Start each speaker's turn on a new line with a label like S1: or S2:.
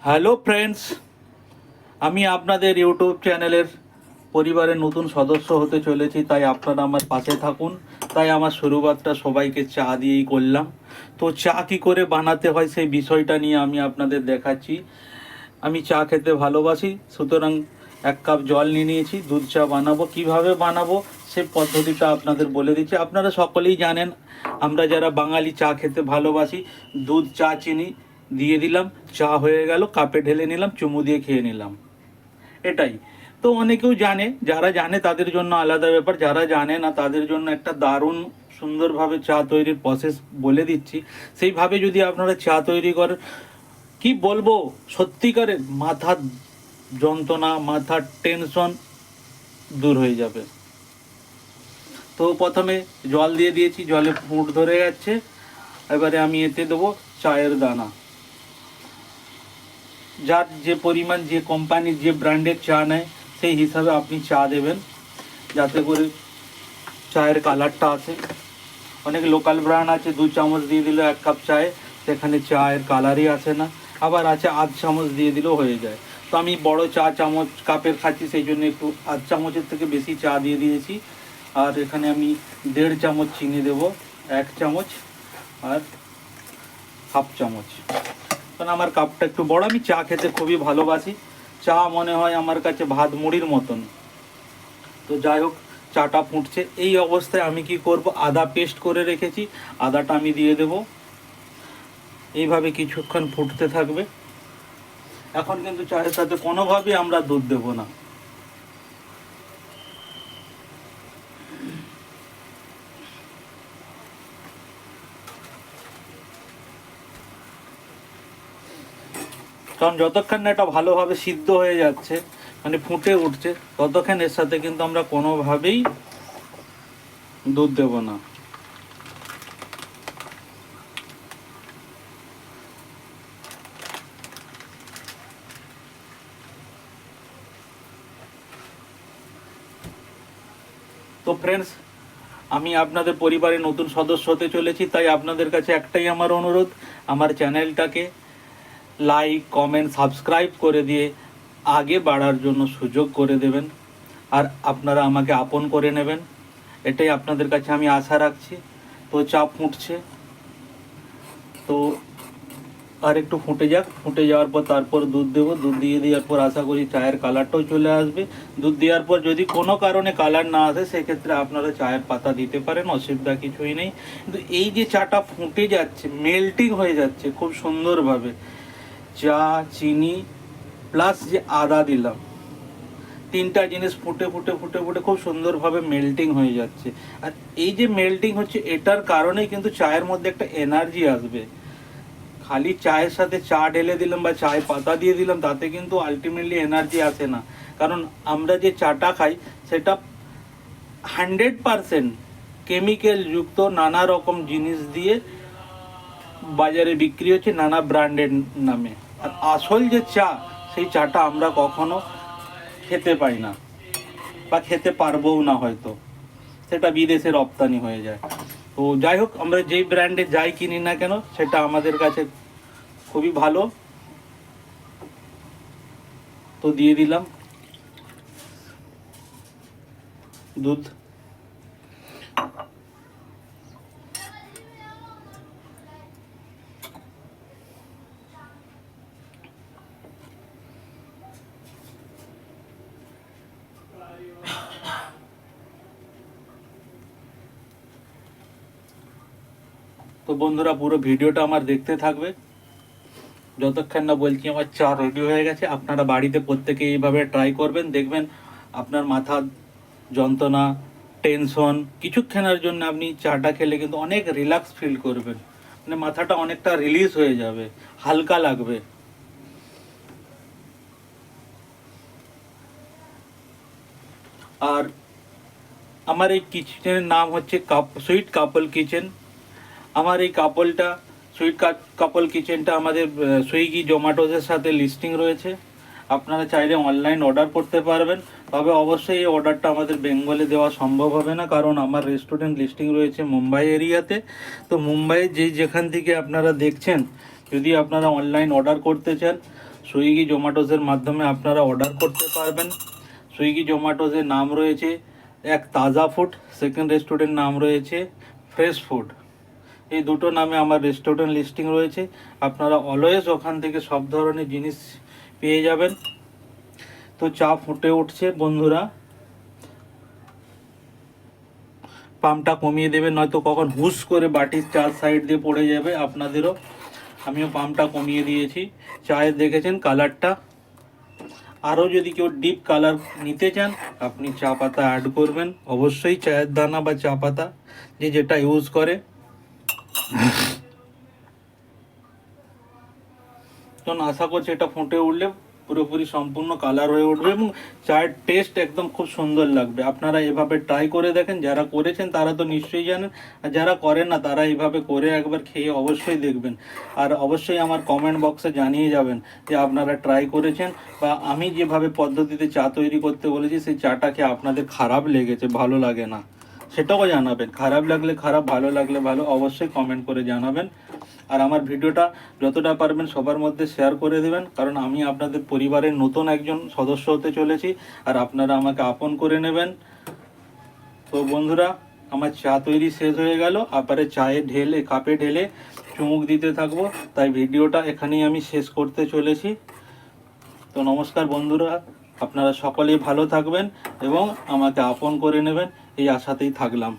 S1: Hello friends, আমি আপনাদের YouTube চ্যানেলের পরিবারের নতুন সদস্য হতে চলেছি, তাই আপনারা আমার পাশে থাকুন। তাই আমার শুরুয়াতটা সবাইকে চা দিয়েই করলাম। তো চা কী করে বানাতে হয় সেই বিষয়টা নিয়ে আমি আপনাদের দেখাচ্ছি। আমি চা খেতে ভালোবাসি, সুতরাং 1 কাপ জল নিয়ে নিয়েছি। দুধ চা বানাবো, কিভাবে বানাবো সে পদ্ধতিটা আপনাদের বলে দিচ্ছি। আপনারা সকলেই জানেন, আমরা যারা বাঙালি চা খেতে ভালোবাসি, দুধ চা চিনি দিয়ে দিলাম, চা হয়ে গেল, কাপে ঢেলে নিলাম, চুমু দিয়ে খেয়ে নিলাম, এটাই। তো অনেকেও জানে, যারা জানে তাদের জন্য আলাদা ব্যাপার, যারা জানে না তাদের জন্য একটা দারুণ সুন্দরভাবে চা তৈরির প্রসেস বলে দিচ্ছি। সেইভাবে যদি আপনারা চা তৈরি করেন, কি বলবো, সত্যিকারের মাথার যন্ত্রণা, মাথার টেনশন দূর হয়ে যাবে। তো প্রথমে জল দিয়ে দিয়েছি, জলে ফুট ধরে যাচ্ছে। এবারে আমি এতে দেবো চায়ের দানা। যার যে পরিমাণ, যে কোম্পানির, যে ব্র্যান্ডের চা নেয় সেই হিসাবে আপনি চা দেবেন, যাতে করে চায়ের কালারটা আসে। অনেক লোকাল ব্র্যান্ড আছে 2 চামচ দিয়ে দিলে 1 কাপ চায়ে, সেখানে চায়ের কালারই আসে না। আবার আছে আধ চামচ দিয়ে দিলেও হয়ে যায়। তো আমি বড় চা চামচ কাপের খাচ্ছি, সেই জন্য একটু আধ চামচের থেকে বেশি চা দিয়ে দিয়েছি। আর এখানে আমি 1.5 চামচ চিনি দেবো, 1 চামচ আর হাফ চামচ। কারণ আমার কাপটা একটু বড়, আমি চা খেতে খুবই ভালোবাসি। চা মনে হয় আমার কাছে ভাত মুড়ির মতন। তো যাই হোক, চাটা ফুটছে। এই অবস্থায় আমি কি করব, আদা পেস্ট করে রেখেছি, আদাটা আমি দিয়ে দেব। এইভাবে কিছুক্ষণ ফুটতে থাকবে। এখন কিন্তু চায়ের সাথে কোনোভাবেই আমরা দুধ দেব না। কারণ যতক্ষণ না এটা ভালোভাবে সিদ্ধ হয়ে যাচ্ছে, মানে ফুটে উঠছে, ততক্ষণ এর সাথে কিন্তু আমরা কোনোভাবেই দুধ দেব না। তো ফ্রেন্ডস, আমি আপনাদের পরিবারের নতুন সদস্য হতে চলেছি, তাই আপনাদের কাছে একটাই আমার অনুরোধ, আমার চ্যানেলটাকে লাইক, কমেন্ট, সাবস্ক্রাইব করে দিয়ে আগে বাড়ার জন্য সুযোগ করে দেবেন। আর আপনারা আমাকে আপন করে নেবেন, এটাই আপনাদের কাছে আমি আশা রাখছি। তো চা ফুটছে, তো আর একটু ফুটে যাক। ফুটে যাওয়ার পর তারপর দুধ দেবো। দুধ দিয়ে দেওয়ার পর আশা করি চায়ের কালারটাও চলে আসবে। দুধ দেওয়ার পর যদি কোনো কারণে কালার না আসে, সেক্ষেত্রে আপনারা চায়ের পাতা দিতে পারেন, অসুবিধা কিছুই নেই। কিন্তু এই যে চাটা ফুটে যাচ্ছে, মেল্টিং হয়ে যাচ্ছে খুব সুন্দরভাবে, চা, চিনি প্লাস যে আদা দিলাম, 3টা জিনিস ফুটে ফুটে ফুটে ফুটে খুব সুন্দরভাবে মেল্টিং হয়ে যাচ্ছে। আর এই যে মেল্টিং হচ্ছে, এটার কারণেই কিন্তু চায়ের মধ্যে একটা এনার্জি আসবে। খালি চায়ের সাথে চা ঢেলে দিলাম বা চায় পাতা দিয়ে দিলাম, তাতে কিন্তু আলটিমেটলি এনার্জি আসে না। কারণ আমরা যে চাটা খাই সেটা 100% কেমিক্যাল যুক্ত নানা রকম জিনিস দিয়ে বাজারে বিক্রি হচ্ছে নানা ব্র্যান্ডের নামে। আর আসল যে চা, সেই চাটা আমরা কখনো খেতে পাই না, বা খেতে পারবও না হয়তো, সেটা বিদেশে রপ্তানি হয়ে যায়। তো যাই হোক, আমরা যেই ব্র্যান্ডে যাই কিনি না কেন, সেটা আমাদের কাছে খুবই ভালো। তো দিয়ে দিলাম দুধ। তো বন্ধুরা, পুরো ভিডিওটা আমার দেখতে থাকবে, যতক্ষণ না বলছি আমার চা রেডি হয়ে গেছে। আপনারা বাড়িতে প্রত্যেকে এইভাবে ট্রাই করবেন, দেখবেন আপনার মাথা যন্ত্রণা, টেনশন কিছুক্ষণের জন্য আপনি চাটা খেলে কিন্তু অনেক রিল্যাক্স ফিল করবেন, মানে মাথাটা অনেকটা রিলিজ হয়ে যাবে, হালকা লাগবে। আর আমার এই কিচেনের নাম হচ্ছে সুইট কাপল কিচেন। আমার এই সুইট কাপল কিচেনটা আমাদের সুইগি, জোম্যাটোসের সাথে লিস্টিং রয়েছে। আপনারা চাইলে অনলাইন অর্ডার করতে পারবেন, তবে অবশ্যই এই অর্ডারটা আমাদের বেঙ্গলে দেওয়া সম্ভব হবে না, কারণ আমার রেস্টুরেন্ট লিস্টিং রয়েছে মুম্বাই এরিয়াতে। তো মুম্বাইয়ে যেখান থেকে আপনারা দেখছেন, যদি আপনারা অনলাইন অর্ডার করতে চান, সুইগি জোম্যাটোসের মাধ্যমে আপনারা অর্ডার করতে পারবেন। সুইগি জোম্যাটোসের নাম রয়েছে এক তাজা ফুড, সেকেন্ড রেস্টুরেন্ট নাম রয়েছে ফ্রেশ ফুড। এই দুটো নামে আমার রেস্টুরেন্ট লিস্টিং রয়েছে। আপনারা অলওয়েজ ওখান থেকে সব ধরনের জিনিস পেয়ে যাবেন। তো চা ফুটে উঠছে বন্ধুরা, পাম্পটা কমিয়ে দেবেন, নয়তো কখন হুস করে বাটির চার সাইড দিয়ে পড়ে যাবে আপনাদেরও। আমিও পাম্পটা কমিয়ে দিয়েছি। চায়ের দেখেছেন কালারটা। আরও যদি কেউ ডিপ কালার নিতে চান আপনি চা পাতা অ্যাড করবেন, অবশ্যই চায়ের দানা বা চা পাতা যে যেটা ইউজ করে। তো আশা করছি এটা ফুটে উঠলে পুরোপুরি সম্পূর্ণ কালার হয়ে উঠবে এবং চায়ের টেস্ট একদম খুব সুন্দর লাগবে। আপনারা এভাবে ট্রাই করে দেখেন, যারা করেছেন তারা তো নিশ্চয়ই জানেন, আর যারা করেন না তারা এইভাবে করে একবার খেয়ে অবশ্যই দেখবেন। আর অবশ্যই আমার কমেন্ট বক্সে জানিয়ে যাবেন যে আপনারা ট্রাই করেছেন বা আমি যেভাবে পদ্ধতিতে চা তৈরি করতে বলেছি সেই চাটাকে আপনাদের খারাপ লেগেছে, ভালো লাগে না, সেটাও জানাবেন। খারাপ লাগলে খারাপ, ভালো লাগলে ভালো, অবশ্যই কমেন্ট করে জানাবেন। আর আমার ভিডিওটা যতটা পারবেন সবার মধ্যে শেয়ার করে দেবেন, কারণ আমি আপনাদের পরিবারের নতুন একজন সদস্য হতে চলেছি আর আপনারা আমাকে আপন করে নেবেন। তো বন্ধুরা, আমার চা তৈরি শেষ হয়ে গেল, আপারে চায়ে ঢেলে কাপে ঢেলে চুমুক দিতে থাকবো, তাই ভিডিওটা এখানেই আমি শেষ করতে চলেছি। তো নমস্কার বন্ধুরা, আপনারা সকলেই ভালো থাকবেন এবং আমাকে আপন করে নেবেন, এই আশাতেই থাকলাম।